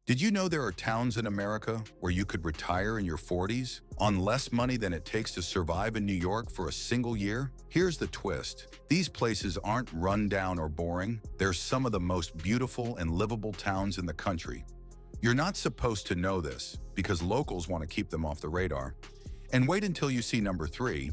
Did you know there are towns in America where you could retire in your 40s on less money than it takes to survive in New York for a single year? Here's the twist. These places aren't run down or boring. They're some of the most beautiful and livable towns in the country. You're not supposed to know this because locals want to keep them off the radar. And wait until you see number 3.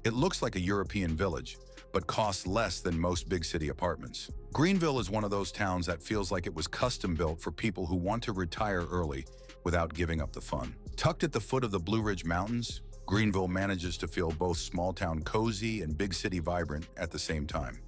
It looks like a European village, but costs less than most big city apartments. Greenville is one of those towns that feels like it was custom built for people who want to retire early without giving up the fun. Tucked at the foot of the Blue Ridge Mountains, Greenville manages to feel both small town cozy and big city vibrant at the same time.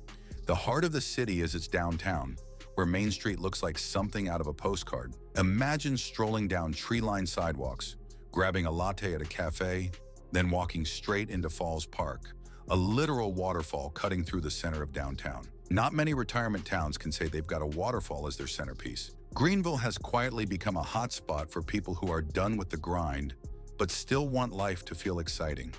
The heart of the city is its downtown, where Main Street looks like something out of a postcard. Imagine strolling down tree-lined sidewalks, grabbing a latte at a café, then walking straight into Falls Park, a literal waterfall cutting through the center of downtown. Not many retirement towns can say they've got a waterfall as their centerpiece. Greenville has quietly become a hotspot for people who are done with the grind, but still want life to feel exciting.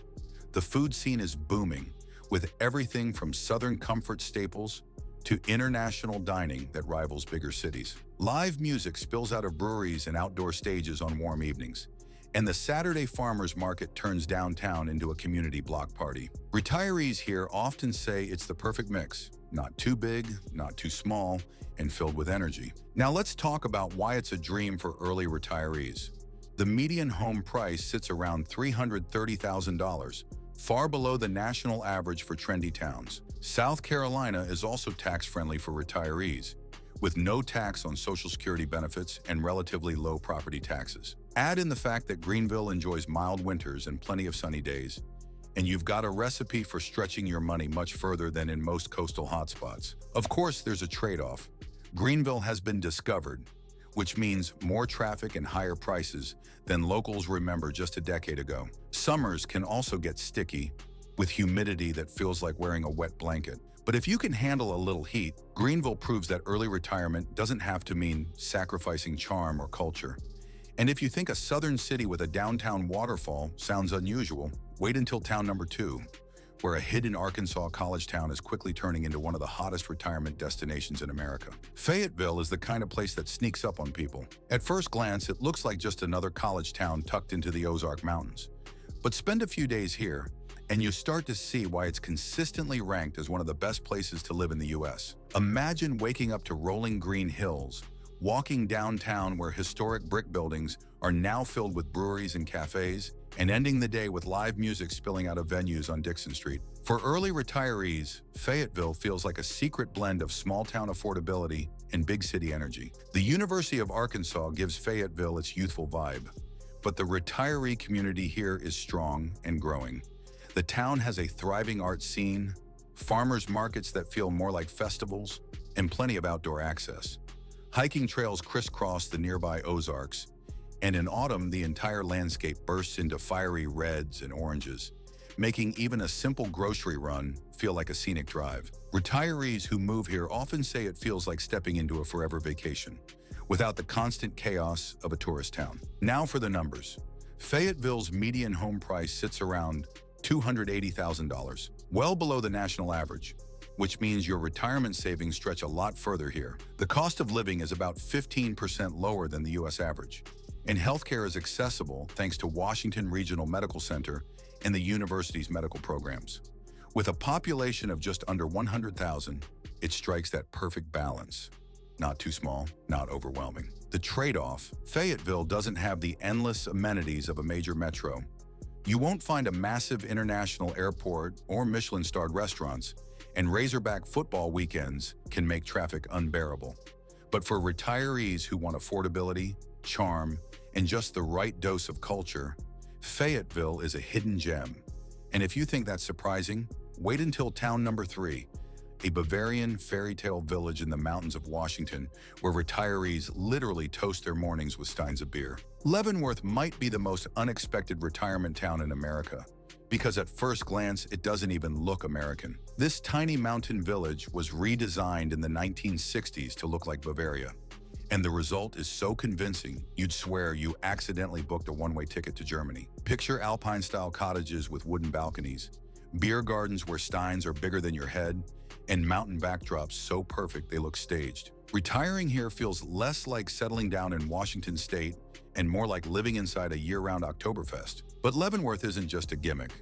The food scene is booming, with everything from Southern comfort staples to international dining that rivals bigger cities. Live music spills out of breweries and outdoor stages on warm evenings, and the Saturday farmers market turns downtown into a community block party. Retirees here often say it's the perfect mix, not too big, not too small, and filled with energy. Now let's talk about why it's a dream for early retirees. The median home price sits around $330,000, far below the national average for trendy towns. South Carolina is also tax-friendly for retirees, with no tax on Social Security benefits and relatively low property taxes. Add in the fact that Greenville enjoys mild winters and plenty of sunny days, and you've got a recipe for stretching your money much further than in most coastal hotspots. Of course, there's a trade-off. Greenville has been discovered, which means more traffic and higher prices than locals remember just a decade ago. Summers can also get sticky, with humidity that feels like wearing a wet blanket. But if you can handle a little heat, Greenville proves that early retirement doesn't have to mean sacrificing charm or culture. And if you think a southern city with a downtown waterfall sounds unusual, wait until town number 2, where a hidden Arkansas college town is quickly turning into one of the hottest retirement destinations in America. Fayetteville is the kind of place that sneaks up on people. At first glance, it looks like just another college town tucked into the Ozark Mountains. But spend a few days here, and you start to see why it's consistently ranked as one of the best places to live in the U.S. Imagine waking up to rolling green hills, walking downtown where historic brick buildings are now filled with breweries and cafes, and ending the day with live music spilling out of venues on Dixon Street. For early retirees, Fayetteville feels like a secret blend of small-town affordability and big city energy. The University of Arkansas gives Fayetteville its youthful vibe, but the retiree community here is strong and growing. The town has a thriving art scene, farmers markets that feel more like festivals, and plenty of outdoor access. Hiking trails crisscross the nearby Ozarks, and in autumn, the entire landscape bursts into fiery reds and oranges, making even a simple grocery run feel like a scenic drive. Retirees who move here often say it feels like stepping into a forever vacation, without the constant chaos of a tourist town. Now for the numbers. Fayetteville's median home price sits around $280,000, well below the national average, which means your retirement savings stretch a lot further here. The cost of living is about 15% lower than the U.S. average, and healthcare is accessible thanks to Washington Regional Medical Center and the university's medical programs. With a population of just under 100,000, it strikes that perfect balance. Not too small, not overwhelming. The trade-off: Fayetteville doesn't have the endless amenities of a major metro. You won't find a massive international airport or Michelin-starred restaurants, and Razorback football weekends can make traffic unbearable. But for retirees who want affordability, charm, and just the right dose of culture, Fayetteville is a hidden gem. And if you think that's surprising, wait until town number 3, a Bavarian fairy tale village in the mountains of Washington, where retirees literally toast their mornings with steins of beer. Leavenworth might be the most unexpected retirement town in America, because at first glance, it doesn't even look American. This tiny mountain village was redesigned in the 1960s to look like Bavaria, and the result is so convincing you'd swear you accidentally booked a one-way ticket to Germany. Picture Alpine-style cottages with wooden balconies, beer gardens where steins are bigger than your head, and mountain backdrops so perfect they look staged. Retiring here feels less like settling down in Washington state and more like living inside a year-round Oktoberfest. But Leavenworth isn't just a gimmick.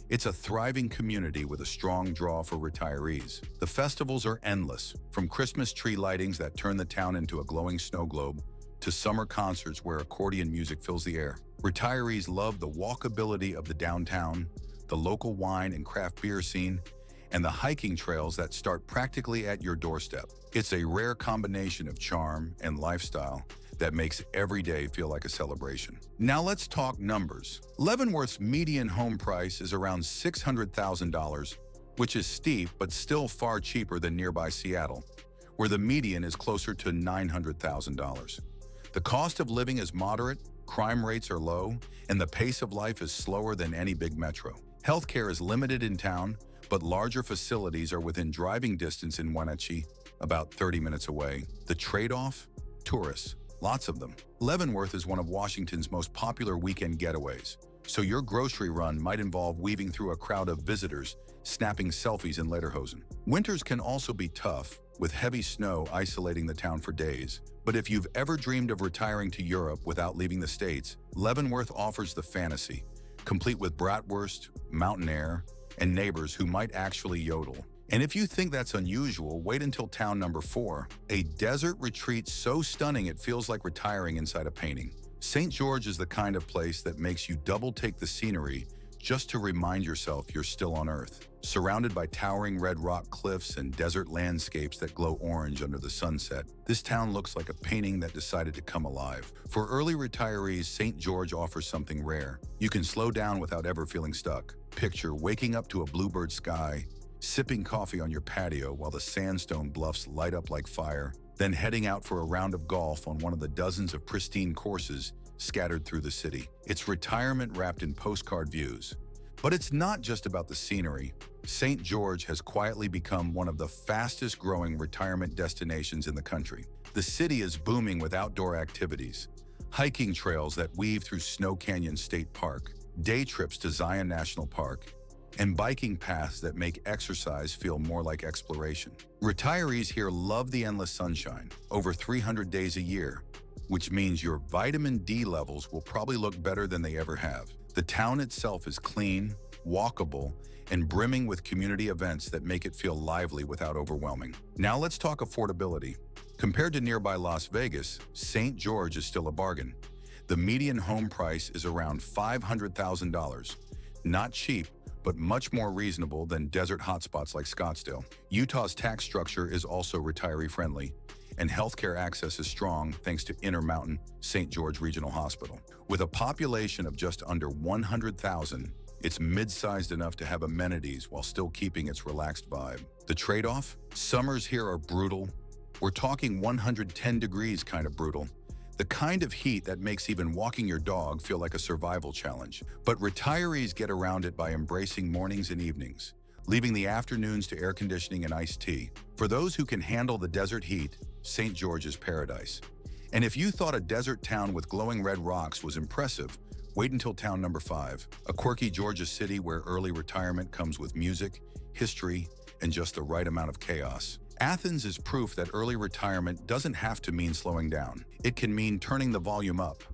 It's a thriving community with a strong draw for retirees. The festivals are endless, from Christmas tree lightings that turn the town into a glowing snow globe to summer concerts where accordion music fills the air. Retirees love the walkability of the downtown, the local wine and craft beer scene, and the hiking trails that start practically at your doorstep. It's a rare combination of charm and lifestyle that makes every day feel like a celebration. Now let's talk numbers. Leavenworth's median home price is around $600,000, which is steep but still far cheaper than nearby Seattle, where the median is closer to $900,000. The cost of living is moderate, crime rates are low, and the pace of life is slower than any big metro. Healthcare is limited in town, but larger facilities are within driving distance in Wenatchee, about 30 minutes away. The trade-off? Tourists. Lots of them. Leavenworth is one of Washington's most popular weekend getaways, so your grocery run might involve weaving through a crowd of visitors, snapping selfies in lederhosen. Winters can also be tough, with heavy snow isolating the town for days. But if you've ever dreamed of retiring to Europe without leaving the States, Leavenworth offers the fantasy, complete with bratwurst, mountain air, and neighbors who might actually yodel. And if you think that's unusual, wait until town number 4, a desert retreat so stunning it feels like retiring inside a painting. St. George is the kind of place that makes you double-take the scenery just to remind yourself you're still on Earth. Surrounded by towering red rock cliffs and desert landscapes that glow orange under the sunset, this town looks like a painting that decided to come alive. For early retirees, St. George offers something rare. You can slow down without ever feeling stuck. Picture waking up to a bluebird sky, sipping coffee on your patio while the sandstone bluffs light up like fire, then heading out for a round of golf on one of the dozens of pristine courses scattered through the city. It's retirement wrapped in postcard views. But it's not just about the scenery. St. George has quietly become one of the fastest growing retirement destinations in the country. The city is booming with outdoor activities, hiking trails that weave through Snow Canyon State Park, day trips to Zion National Park, and biking paths that make exercise feel more like exploration. Retirees here love the endless sunshine, over 300 days a year, which means your vitamin D levels will probably look better than they ever have. The town itself is clean, walkable, and brimming with community events that make it feel lively without overwhelming. Now let's talk affordability. Compared to nearby Las Vegas, St. George is still a bargain. The median home price is around $500,000. Not cheap, but much more reasonable than desert hotspots like Scottsdale. Utah's tax structure is also retiree-friendly, and healthcare access is strong thanks to Intermountain St. George Regional Hospital. With a population of just under 100,000, it's mid-sized enough to have amenities while still keeping its relaxed vibe. The trade-off? Summers here are brutal. We're talking 110 degrees kind of brutal. The kind of heat that makes even walking your dog feel like a survival challenge. But retirees get around it by embracing mornings and evenings, leaving the afternoons to air conditioning and iced tea. For those who can handle the desert heat, St. George is paradise. And if you thought a desert town with glowing red rocks was impressive, wait until town number 5, a quirky Georgia city where early retirement comes with music, history, and just the right amount of chaos. Athens is proof that early retirement doesn't have to mean slowing down. It can mean turning the volume up.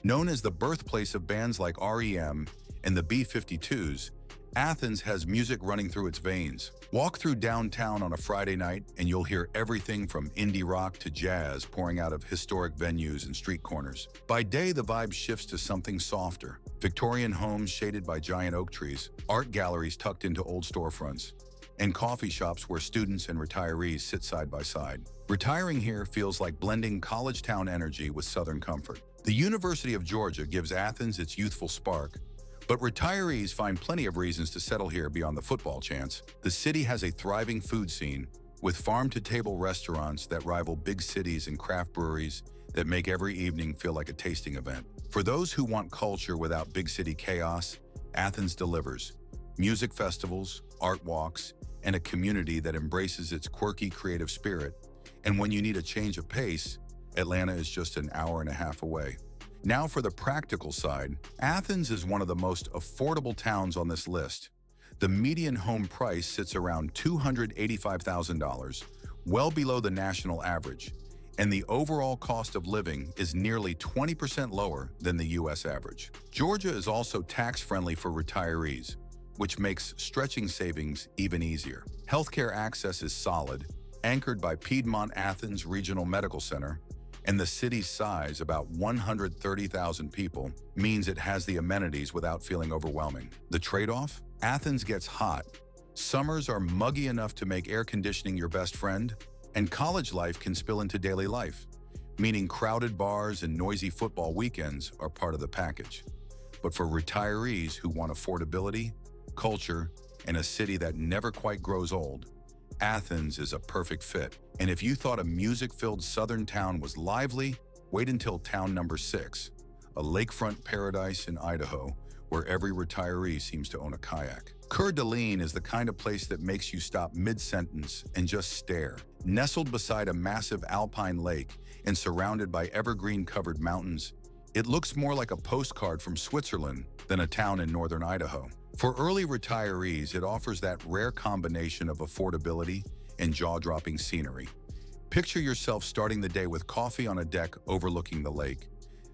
Known as the birthplace of bands like REM and the B-52s, Athens has music running through its veins. Walk through downtown on a Friday night and you'll hear everything from indie rock to jazz pouring out of historic venues and street corners. By day, the vibe shifts to something softer. Victorian homes shaded by giant oak trees, art galleries tucked into old storefronts, and coffee shops where students and retirees sit side by side. Retiring here feels like blending college town energy with Southern comfort. The University of Georgia gives Athens its youthful spark, but retirees find plenty of reasons to settle here beyond the football chants. The city has a thriving food scene, with farm-to-table restaurants that rival big cities and craft breweries that make every evening feel like a tasting event. For those who want culture without big city chaos, Athens delivers. Music festivals, art walks, and a community that embraces its quirky creative spirit. And when you need a change of pace, Atlanta is just an hour and a half away. Now for the practical side, Athens is one of the most affordable towns on this list. The median home price sits around $285,000, well below the national average, and the overall cost of living is nearly 20% lower than the U.S. average. Georgia is also tax-friendly for retirees, which makes stretching savings even easier. Healthcare access is solid, anchored by Piedmont Athens Regional Medical Center, and the city's size, about 130,000 people, means it has the amenities without feeling overwhelming. The trade-off? Athens gets hot. Summers are muggy enough to make air conditioning your best friend, and college life can spill into daily life, meaning crowded bars and noisy football weekends are part of the package. But for retirees who want affordability, culture, and a city that never quite grows old, Athens is a perfect fit. And if you thought a music-filled southern town was lively, wait until town number 6, a lakefront paradise in Idaho, where every retiree seems to own a kayak. Coeur d'Alene is the kind of place that makes you stop mid-sentence and just stare. Nestled beside a massive alpine lake and surrounded by evergreen-covered mountains, it looks more like a postcard from Switzerland than a town in northern Idaho. For early retirees, it offers that rare combination of affordability and jaw-dropping scenery. Picture yourself starting the day with coffee on a deck overlooking the lake,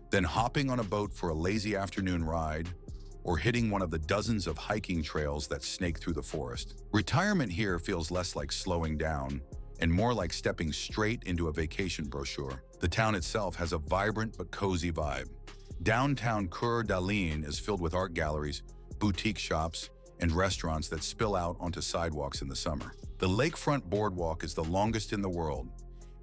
then hopping on a boat for a lazy afternoon ride, or hitting one of the dozens of hiking trails that snake through the forest. Retirement here feels less like slowing down and more like stepping straight into a vacation brochure. The town itself has a vibrant but cozy vibe. Downtown Coeur d'Alene is filled with art galleries, boutique shops, and restaurants that spill out onto sidewalks in the summer. The lakefront boardwalk is the longest in the world,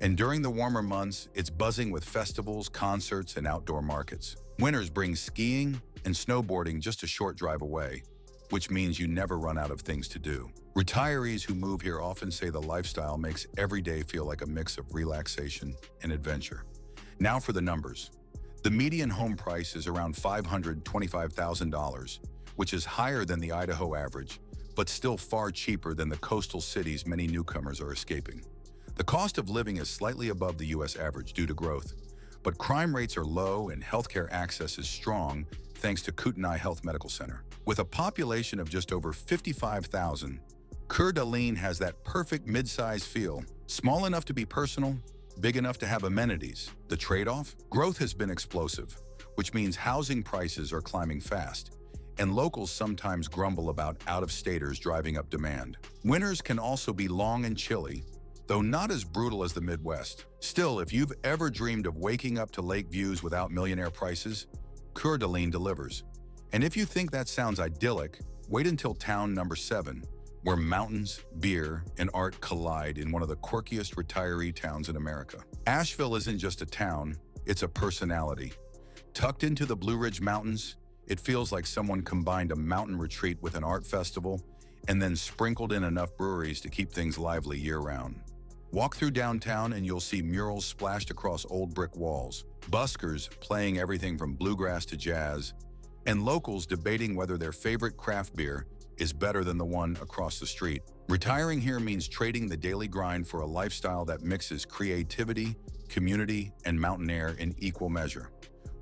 and during the warmer months, it's buzzing with festivals, concerts, and outdoor markets. Winters bring skiing and snowboarding just a short drive away, which means you never run out of things to do. Retirees who move here often say the lifestyle makes every day feel like a mix of relaxation and adventure. Now for the numbers. The median home price is around $525,000, which is higher than the Idaho average, but still far cheaper than the coastal cities many newcomers are escaping. The cost of living is slightly above the U.S. average due to growth, but crime rates are low and healthcare access is strong thanks to Kootenai Health Medical Center. With a population of just over 55,000, Coeur d'Alene has that perfect mid-size feel, small enough to be personal, big enough to have amenities. The trade-off? Growth has been explosive, which means housing prices are climbing fast, and locals sometimes grumble about out-of-staters driving up demand. Winters can also be long and chilly, though not as brutal as the Midwest. Still, if you've ever dreamed of waking up to lake views without millionaire prices, Coeur d'Alene delivers. And if you think that sounds idyllic, wait until town number 7, where mountains, beer, and art collide in one of the quirkiest retiree towns in America. Asheville isn't just a town, it's a personality. Tucked into the Blue Ridge Mountains, it feels like someone combined a mountain retreat with an art festival and then sprinkled in enough breweries to keep things lively year-round. Walk through downtown and you'll see murals splashed across old brick walls, buskers playing everything from bluegrass to jazz, and locals debating whether their favorite craft beer is better than the one across the street. Retiring here means trading the daily grind for a lifestyle that mixes creativity, community, and mountain air in equal measure.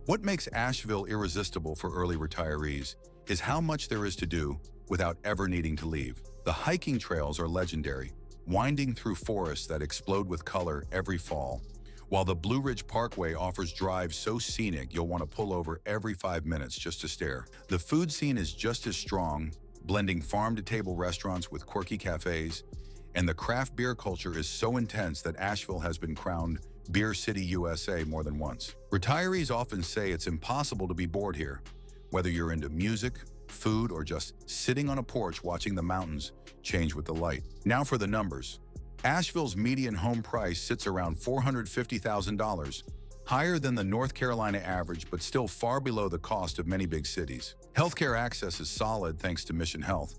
What makes Asheville irresistible for early retirees is how much there is to do without ever needing to leave. The hiking trails are legendary, winding through forests that explode with color every fall, while the Blue Ridge Parkway offers drives so scenic you'll want to pull over every 5 minutes just to stare. The food scene is just as strong, blending farm-to-table restaurants with quirky cafes, and the craft beer culture is so intense that Asheville has been crowned Beer City USA more than once. Retirees often say it's impossible to be bored here, whether you're into music, food, or just sitting on a porch watching the mountains change with the light. Now for the numbers. Asheville's median home price sits around $450,000, higher than the North Carolina average but still far below the cost of many big cities. Healthcare access is solid thanks to Mission Health,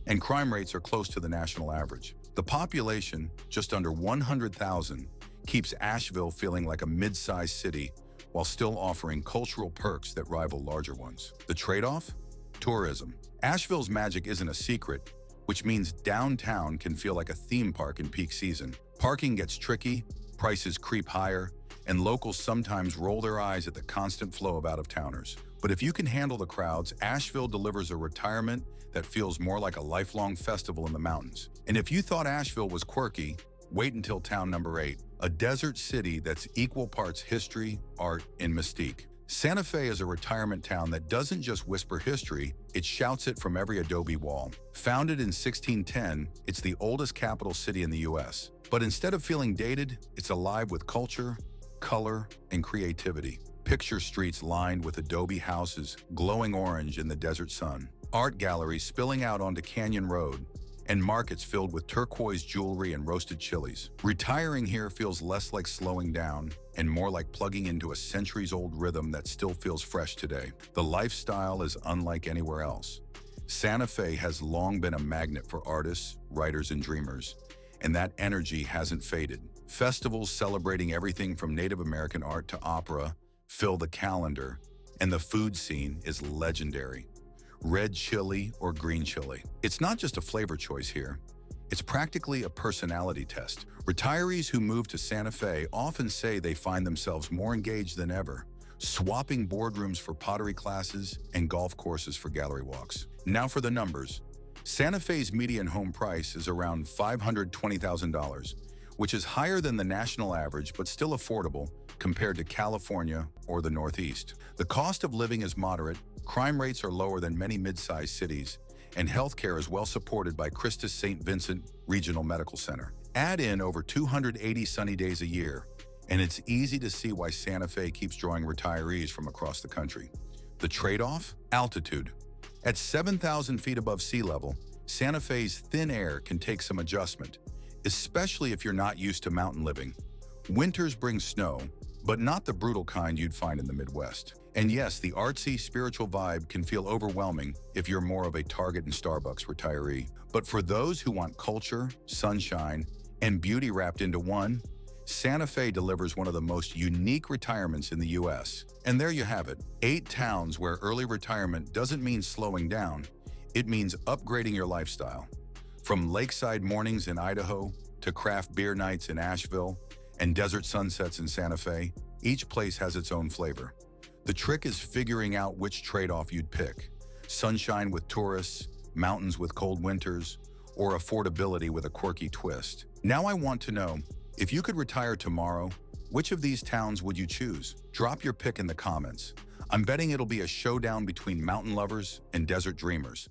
and crime rates are close to the national average. The population, just under 100,000, keeps Asheville feeling like a mid-sized city while still offering cultural perks that rival larger ones. The trade-off? Tourism. Asheville's magic isn't a secret, which means downtown can feel like a theme park in peak season. Parking gets tricky, prices creep higher, and locals sometimes roll their eyes at the constant flow of out-of-towners. But if you can handle the crowds, Asheville delivers a retirement that feels more like a lifelong festival in the mountains. And if you thought Asheville was quirky, wait until town number 8, a desert city that's equal parts history, art, and mystique. Santa Fe is a retirement town that doesn't just whisper history, it shouts it from every adobe wall. Founded in 1610, it's the oldest capital city in the U.S. But instead of feeling dated, it's alive with culture, color, and creativity. Picture streets lined with adobe houses glowing orange in the desert sun, art galleries spilling out onto Canyon Road, and markets filled with turquoise jewelry and roasted chilies. Retiring here feels less like slowing down and more like plugging into a centuries-old rhythm that still feels fresh today. The lifestyle is unlike anywhere else. Santa Fe has long been a magnet for artists, writers, and dreamers, and that energy hasn't faded. Festivals celebrating everything from Native American art to opera fill the calendar, and the food scene is legendary. Red chili or green chili. It's not just a flavor choice here. It's practically a personality test. Retirees who move to Santa Fe often say they find themselves more engaged than ever, swapping boardrooms for pottery classes and golf courses for gallery walks. Now for the numbers. Santa Fe's median home price is around $520,000, which is higher than the national average but still affordable compared to California or the Northeast. The cost of living is moderate, crime rates are lower than many mid-sized cities, and healthcare is well supported by Christus St. Vincent Regional Medical Center. Add in over 280 sunny days a year, and it's easy to see why Santa Fe keeps drawing retirees from across the country. The trade-off? Altitude. At 7,000 feet above sea level, Santa Fe's thin air can take some adjustment, especially if you're not used to mountain living. Winters bring snow, but not the brutal kind you'd find in the Midwest. And yes, the artsy, spiritual vibe can feel overwhelming if you're more of a Target and Starbucks retiree. But for those who want culture, sunshine, and beauty wrapped into one, Santa Fe delivers one of the most unique retirements in the U.S. And there you have it, 8 towns where early retirement doesn't mean slowing down, it means upgrading your lifestyle. From lakeside mornings in Idaho to craft beer nights in Asheville and desert sunsets in Santa Fe, each place has its own flavor. The trick is figuring out which trade-off you'd pick. Sunshine with tourists, mountains with cold winters, or affordability with a quirky twist. Now I want to know, if you could retire tomorrow, which of these towns would you choose? Drop your pick in the comments. I'm betting it'll be a showdown between mountain lovers and desert dreamers.